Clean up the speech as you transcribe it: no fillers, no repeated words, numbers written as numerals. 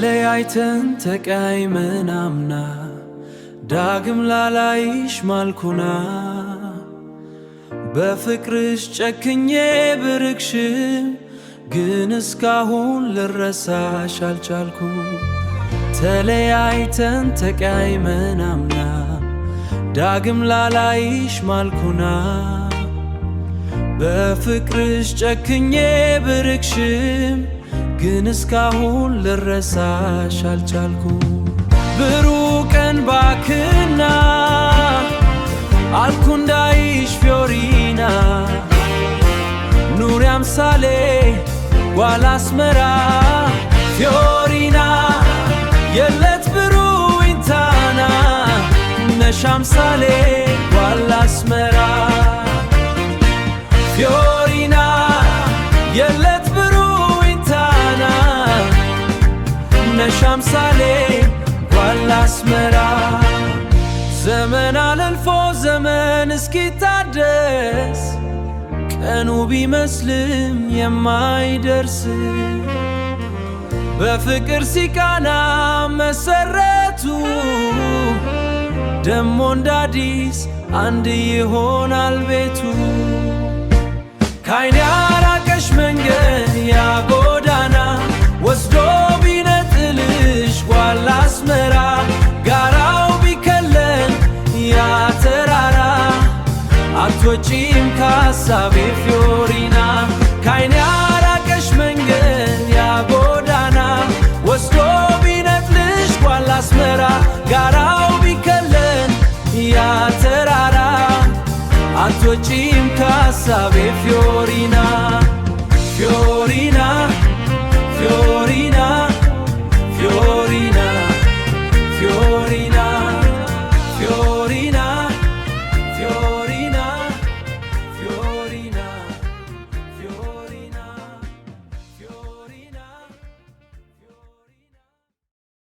ተለያይተን ተቃይመን አምና ዳግም ላላይሽ ማልኩና በፍቅርሽ ጨክኜ ብርቅሽም ግን እስካሁን ልረሳሽ አልቻልኩም። ተለያይተን ተቃይመን አምና ዳግም ላላይሽ ማልኩና በፍቅርሽ ጨክኜ ብርቅሽም ግን እስካሁን ልረሳሽ አልቻልኩም። ብሩህ ቀን ባክና አልኩ እንዳይሽ ፊዮሪና ኑሪ አምሳሌ ጓል አስመራ ፊዮሪና የለት ብሩህ ኢንታና ነሽ አምሳሌ ጓል አስመራ ፊዮሪና የለት ብሩህ ኢንታና ነሽ አምሳሌ ጓል አስመራ ዘመን አልፎ ዘመን እስኪታደስ ቀኑ ቢመስልም የማይደርስ በፍቅር ሲቃና መሰረቱ ደሞ እንዳዲስ አንድ ይሆናል ቤቱ። ካይኔ ያራቀሽ መንገድ ያ ጎዳና ወስዶ ቢነጥልሽ ጓል አስመራ ጋራው ቢከለን ያ ተራራ አትወጪም ካሳቤ ፊዮሪና ካይኔ ያራቀሽ መንገድ ያ ጎዳና ወስዶ ቢነጥልሽ ጓል አስመራ ጋራው ቢከለን ያ ተራራ አትወጪም ካሳቤ ፊዮሪና ፊዮሪና